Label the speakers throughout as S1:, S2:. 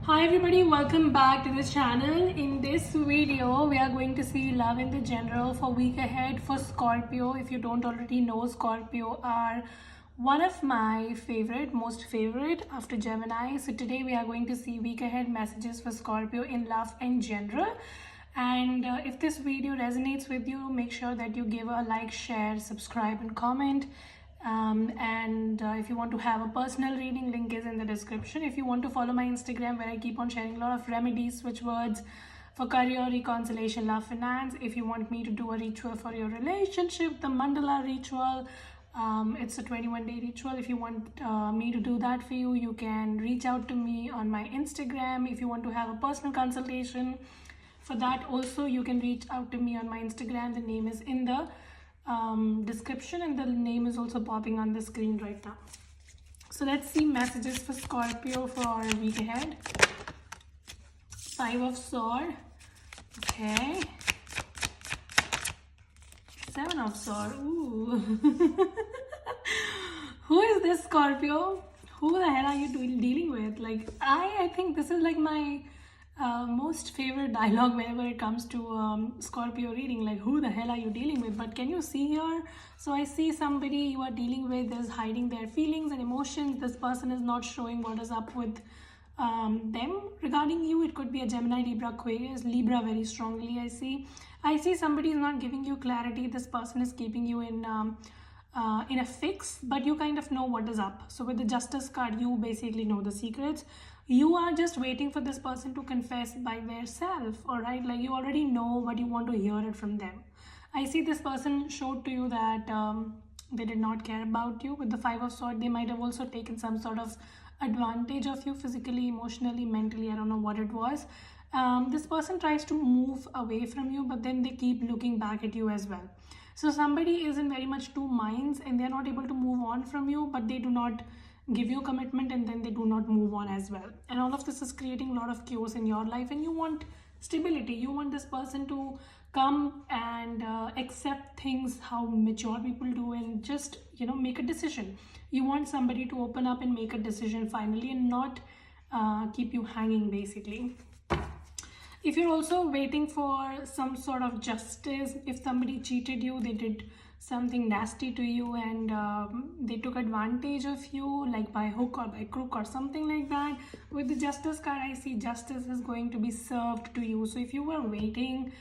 S1: Hi everybody, welcome back to this channel. In this video, we are going to see love in the general for week ahead for Scorpio. If you don't already know, Scorpio are one of my most favorite after Gemini. So today we are going to see week ahead messages for Scorpio in love in general. And if this video resonates with you, make sure that you give a like, share, subscribe and comment. If you want to have a personal reading, link is in the description. If you want to follow my Instagram, where I keep on sharing a lot of remedies, switch words for career, reconciliation, love, finance. If you want me to do a ritual for your relationship, the mandala ritual, it's a 21-day ritual. If you want me to do that for you, you can reach out to me on my Instagram. If you want to have a personal consultation, for that also you can reach out to me on my Instagram. The name is in the description and the name is also popping on the screen right now. So let's see messages for Scorpio for our week ahead. 5 of Swords. Okay. 7 of Swords. Ooh. Who is this Scorpio? Who the hell are you dealing with? Like, I think this is like my most favorite dialogue whenever it comes to Scorpio reading. Like, who the hell are you dealing with? But can you see here? So I see somebody you are dealing with is hiding their feelings and emotions. This person is not showing what is up with them regarding you. It could be a Gemini, Libra, Aquarius, Libra very strongly. I see somebody is not giving you clarity. This person is keeping you in a fix, but you kind of know what is up. So with the Justice card, you basically know the secrets. You are just waiting for this person to confess by their self, all right? Like, you already know what you want to hear it from them. I see this person showed to you that they did not care about you. With the 5 of Swords, they might have also taken some sort of advantage of you physically, emotionally, mentally. I don't know what it was. This person tries to move away from you, but then they keep looking back at you as well. So somebody is in very much two minds and they're not able to move on from you, but they do not give you commitment and then they do not move on as well. And all of this is creating a lot of chaos in your life, and you want stability. You want this person to come and accept things how mature people do and just, make a decision. You want somebody to open up and make a decision finally and not keep you hanging basically. If you're also waiting for some sort of justice, if somebody cheated you, they did something nasty to you and they took advantage of you, like by hook or by crook or something like that. With the Justice card, I see justice is going to be served to you. So if you were waiting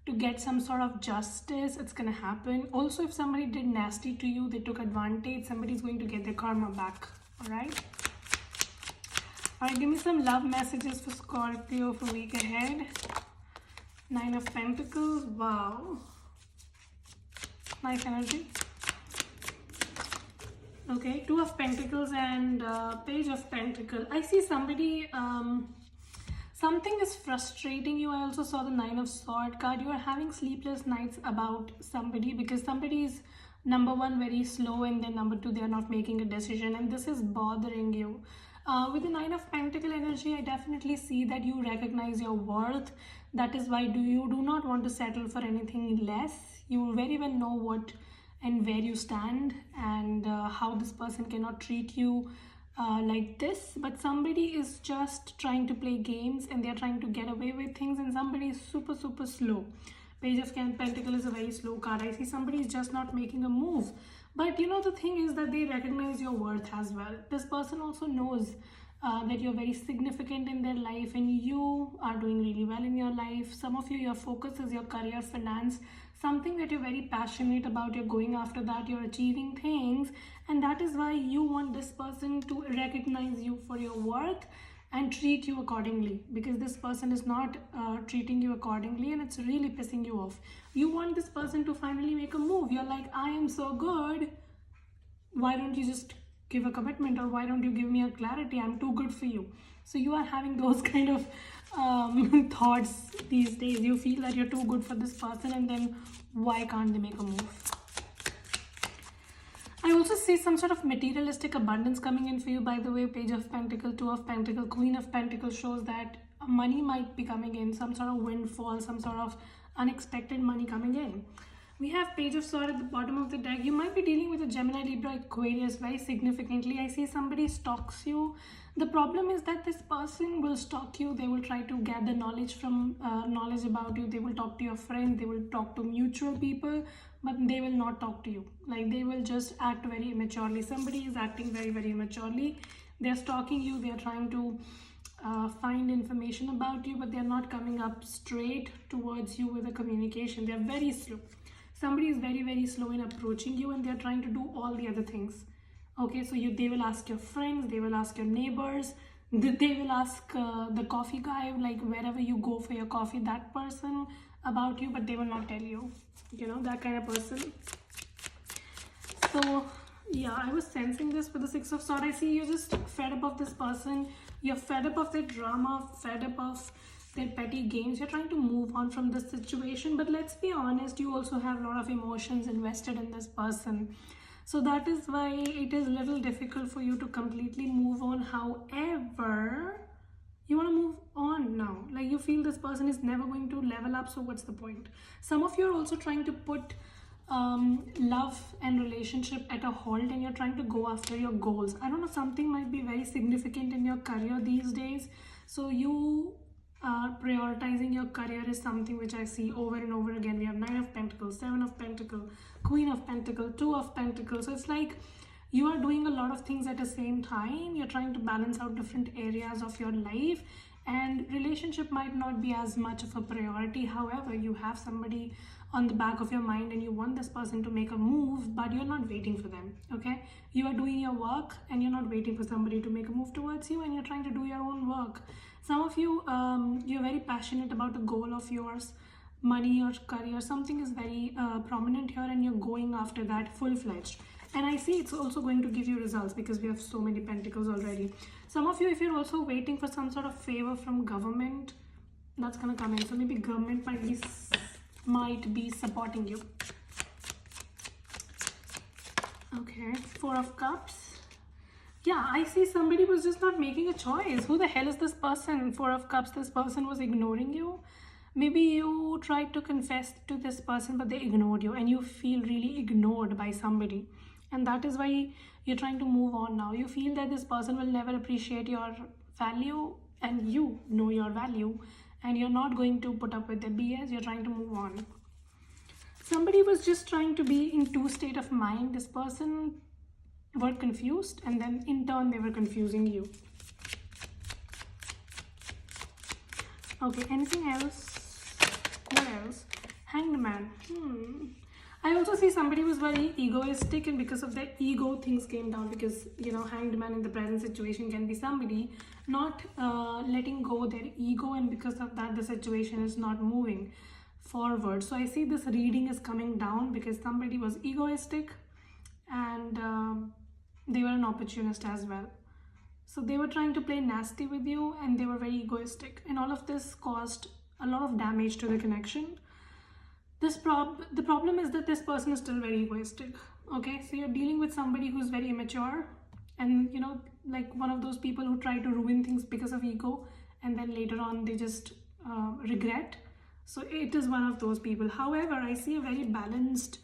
S1: to get some sort of justice, it's going to happen. Also, if somebody did nasty to you, they took advantage, somebody's going to get their karma back. All right. All right, give me some love messages for Scorpio for week ahead. 9 of Pentacles. Wow. Nice energy. Okay, 2 of Pentacles and Page of Pentacles. I see somebody, something is frustrating you. I also saw the 9 of Swords card. You are having sleepless nights about somebody because somebody is, number one, very slow, and then number two, they are not making a decision, and this is bothering you. With the 9 of Pentacle energy, I definitely see that you recognize your worth. That is why you do not want to settle for anything less. You very well know what and where you stand and how this person cannot treat you like this. But somebody is just trying to play games and they're trying to get away with things, and somebody is super, super slow. Page of Pentacle is a very slow card. I see somebody is just not making a move. But the thing is that they recognize your worth as well. This person also knows that you're very significant in their life and you are doing really well in your life. Some of you, your focus is your career, finance, something that you're very passionate about. You're going after that, you're achieving things, and that is why you want this person to recognize you for your worth and treat you accordingly, because this person is not treating you accordingly and it's really pissing you off. You want this person to finally make a move. You're like, I am so good, why don't you just give a commitment, or why don't you give me a clarity? I'm too good for you. So you are having those kind of thoughts these days. You feel that you're too good for this person, and then why can't they make a move? I also see some sort of materialistic abundance coming in for you, by the way. Page of Pentacle, 2 of Pentacle, Queen of Pentacle shows that money might be coming in, some sort of windfall, some sort of unexpected money coming in. We have Page of Swords at the bottom of the deck. You might be dealing with a Gemini, Libra, Aquarius very significantly. I see somebody stalks you. The problem is that this person will stalk you. They will try to gather knowledge from knowledge about you. They will talk to your friends. They will talk to mutual people, but they will not talk to you. Like, they will just act very immaturely. Somebody is acting very, very immaturely. They're stalking you. They're trying to find information about you, but they're not coming up straight towards you with a communication. They're very slow. Somebody is very, very slow in approaching you, and they're trying to do all the other things. Okay, so they will ask your friends, they will ask your neighbors, they will ask the coffee guy, like wherever you go for your coffee, that person about you, but they will not tell you, that kind of person. So yeah, I was sensing this with the Six of Swords. I see you're just fed up of this person. You're fed up of their drama, fed up of their petty games. You're trying to move on from this situation, but let's be honest, you also have a lot of emotions invested in this person. So that is why it is a little difficult for you to completely move on. However, you want to move on now. Like, you feel this person is never going to level up, so what's the point? Some of you are also trying to put love and relationship at a halt, and you're trying to go after your goals. I don't know, something might be very significant in your career these days. So you prioritizing your career is something which I see over and over again. We have 9 of Pentacles, 7 of Pentacles, Queen of Pentacles, 2 of Pentacles. So it's like you are doing a lot of things at the same time. You're trying to balance out different areas of your life, and relationship might not be as much of a priority. However, you have somebody on the back of your mind and you want this person to make a move, but you're not waiting for them. Okay, you are doing your work and you're not waiting for somebody to make a move towards you, and you're trying to do your own work. Some of you, you're very passionate about a goal of yours, money or career. Something is very prominent here, and you're going after that full-fledged. And I see it's also going to give you results because we have so many pentacles already. Some of you, if you're also waiting for some sort of favor from government, that's going to come in. So maybe government might be supporting you. Okay, 4 of Cups. Yeah, I see somebody was just not making a choice. Who the hell is this person? 4 of Cups, this person was ignoring you. Maybe you tried to confess to this person, but they ignored you, and you feel really ignored by somebody. And that is why you're trying to move on now. You feel that this person will never appreciate your value, and you know your value, and you're not going to put up with the BS. You're trying to move on. Somebody was just trying to be in 2 state of mind. This person were confused, and then in turn they were confusing you. Okay, anything else? What else? Hanged Man. I also see somebody was very egoistic, and because of their ego, things came down. Because, Hanged Man in the present situation can be somebody not letting go their ego, and because of that, the situation is not moving forward. So I see this reading is coming down because somebody was egoistic, and they were an opportunist as well. So they were trying to play nasty with you, and they were very egoistic, and all of this caused a lot of damage to the connection. The problem is that this person is still very egoistic. Okay, so you're dealing with somebody who's very immature, and like one of those people who try to ruin things because of ego, and then later on they just regret. So it is one of those people. However, I see a very balanced,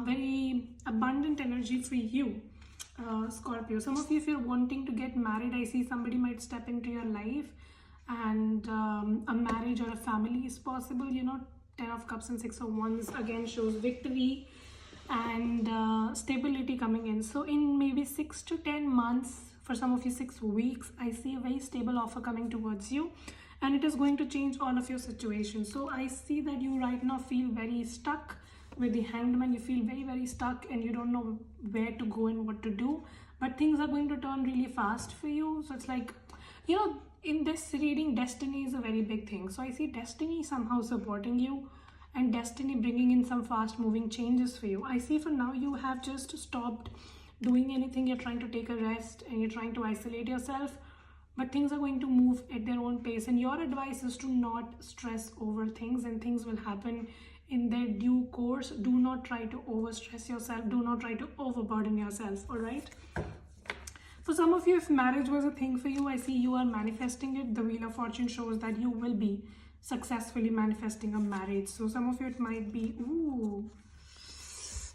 S1: very abundant energy for you, Scorpio. Some of you, if you're wanting to get married, I see somebody might step into your life, and a marriage or a family is possible. 10 of Cups and 6 of Wands again shows victory and stability coming in. So in maybe 6 to 10 months, for some of you 6 weeks, I see a very stable offer coming towards you, and it is going to change all of your situations. So I see that you right now feel very stuck with the Hanged Man. You feel very, very stuck, and you don't know where to go and what to do, but things are going to turn really fast for you. So it's like, in this reading, destiny is a very big thing. So I see destiny somehow supporting you, and destiny bringing in some fast moving changes for you. I see for now you have just stopped doing anything. You're trying to take a rest, and you're trying to isolate yourself, but things are going to move at their own pace, and your advice is to not stress over things, and things will happen in their due course. Do not try to overstress yourself. Do not try to overburden yourself. All right. For some of you, if marriage was a thing for you, I see you are manifesting it. The Wheel of Fortune shows that you will be successfully manifesting a marriage. So some of you, it might be,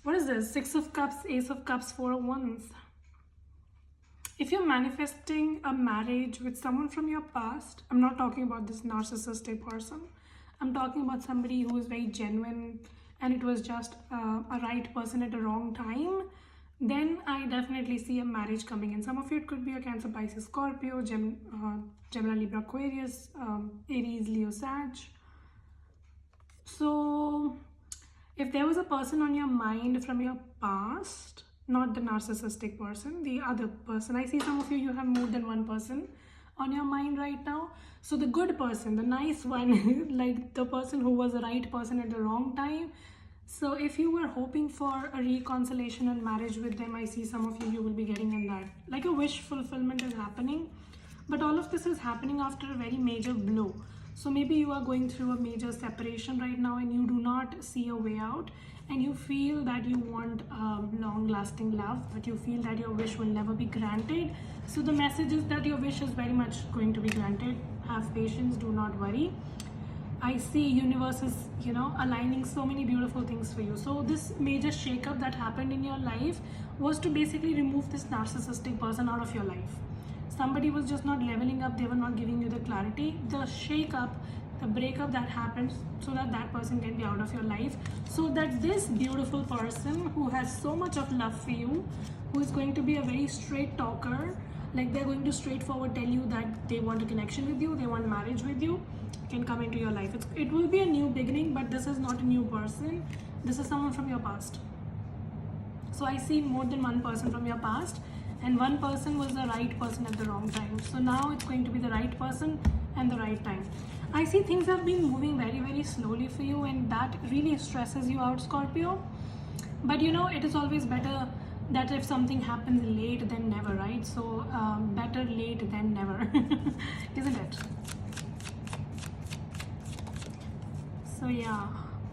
S1: what is this? 6 of Cups, Ace of Cups, 4 of Wands. If you're manifesting a marriage with someone from your past, I'm not talking about this narcissistic person. I'm talking about somebody who is very genuine and it was just a right person at the wrong time. Then I definitely see a marriage coming in. Some of you, it could be a Cancer, Pisces, Scorpio, Gemini, Libra, Aquarius, Aries, Leo, Sag. So if there was a person on your mind from your past, not the narcissistic person, the other person. I see some of you have more than one person on your mind right now. So the good person, the nice one, like the person who was the right person at the wrong time. So if you were hoping for a reconciliation and marriage with them, I see some of you will be getting in that. Like a wish fulfillment is happening. But all of this is happening after a very major blow. So maybe you are going through a major separation right now and you do not see a way out, and you feel that you want long-lasting love, but you feel that your wish will never be granted. So the message is that your wish is very much going to be granted. Have patience, do not worry. I see universe is, aligning so many beautiful things for you. So this major shakeup that happened in your life was to basically remove this narcissistic person out of your life. Somebody was just not leveling up, they were not giving you the clarity. The shake-up, the breakup that happens, so that that person can be out of your life, so that this beautiful person who has so much of love for you, who is going to be a very straight talker, like they're going to straightforward tell you that they want a connection with you, they want marriage with you, can come into your life. It will be a new beginning, but this is not a new person. This is someone from your past. So I see more than one person from your past, and one person was the right person at the wrong time. So now it's going to be the right person and the right time. I see things have been moving very, very slowly for you, and that really stresses you out, Scorpio. But it is always better that if something happens late than never, right? So better late than never, isn't it? So yeah,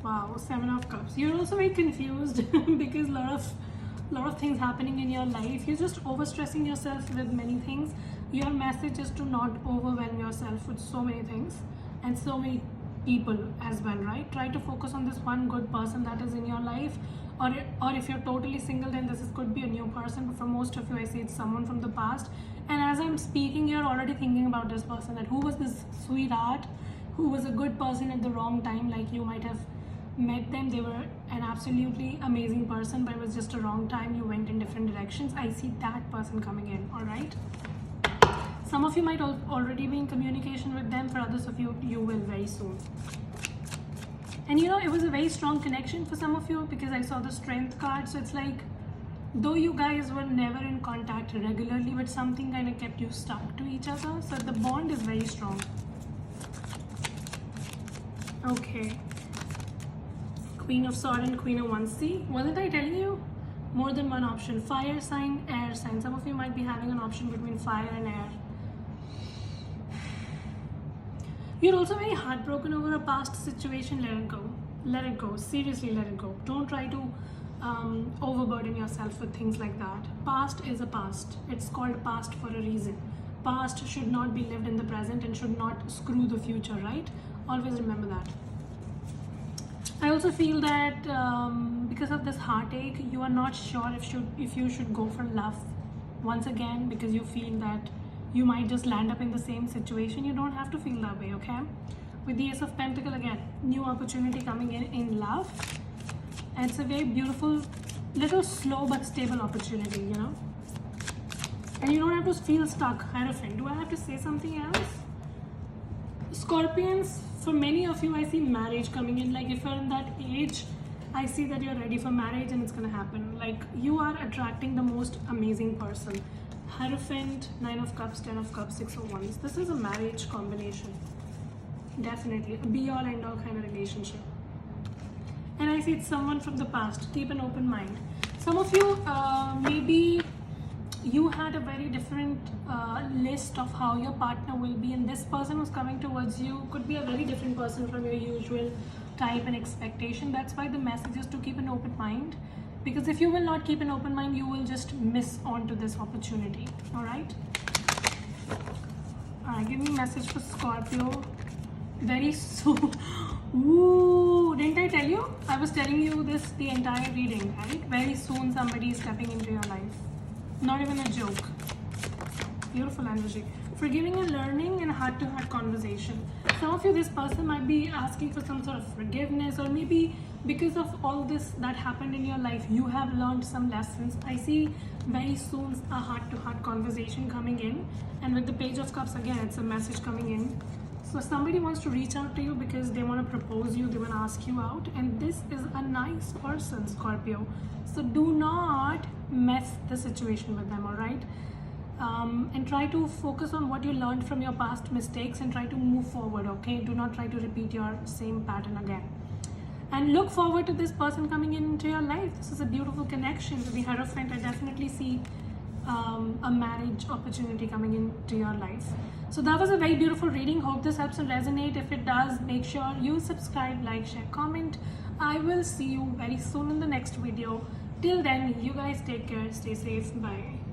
S1: wow, 7 of Cups. You're also very confused because lot of things happening in your life. You're just overstressing yourself with many things. Your message is to not overwhelm yourself with so many things and so many people as well, right? Try to focus on this one good person that is in your life, or if you're totally single, then could be a new person. But for most of you, I see it's someone from the past. And as I'm speaking, you're already thinking about this person, that who was this sweetheart, who was a good person at the wrong time. Like you might have met them, they were an absolutely amazing person, but it was just a wrong time, you went in different directions. I see that person coming in. All right, some of you might already be in communication with them. For others of you, you will very soon. And it was a very strong connection for some of you, because I saw the Strength card. So it's like, though you guys were never in contact regularly, but something kind of kept you stuck to each other. So the bond is very strong. Okay, Queen of Swords and Queen of Wands. See, wasn't I telling you? More than one option. Fire sign, air sign. Some of you might be having an option between fire and air. You're also very heartbroken over a past situation. Let it go. Let it go. Seriously, let it go. Don't try to overburden yourself with things like that. Past is a past. It's called past for a reason. Past should not be lived in the present and should not screw the future, right? Always remember that. I also feel that because of this heartache, you are not sure if you should go for love once again, because you feel that you might just land up in the same situation. You don't have to feel that way, okay? With the Ace of Pentacles again, new opportunity coming in love. And it's a very beautiful, little slow but stable opportunity, And you don't have to feel stuck. Hierophant. Do I have to say something else? Scorpions, for many of you, I see marriage coming in. Like if you're in that age, I see that you're ready for marriage and it's going to happen. Like you are attracting the most amazing person. Hierophant, 9 of Cups, 10 of Cups, 6 of Wands. This is a marriage combination. Definitely. A be all end all kind of relationship. And I see it's someone from the past. Keep an open mind. Some of you, maybe you had a very different list of how your partner will be, and this person who's coming towards you could be a very different person from your usual type and expectation. That's why the message is to keep an open mind, because if you will not keep an open mind, you will just miss on to this opportunity. All right, give me a message for Scorpio very soon. Ooh, didn't I tell you? I was telling you this the entire reading, right? Very soon somebody is stepping into your life. Not even a joke. beautiful energy. Forgiving and learning and heart-to-heart conversation. Some of you, this person might be asking for some sort of forgiveness, or maybe because of all this that happened in your life, you have learned some lessons. I see very soon a heart-to-heart conversation coming in, and with the Page of Cups again, it's a message coming in. So somebody wants to reach out to you because they want to propose you, they want to ask you out, and this is a nice person, Scorpio. So do not mess the situation with them, all right? And try to focus on what you learned from your past mistakes and try to move forward, okay? Do not try to repeat your same pattern again. And look forward to this person coming into your life. This is a beautiful connection. To the Hierophant, I definitely see a marriage opportunity coming into your life. So that was a very beautiful reading. Hope this helps and resonate. If it does, make sure you subscribe, like, share, comment. I will see you very soon in the next video. Till then, you guys take care, stay safe, bye.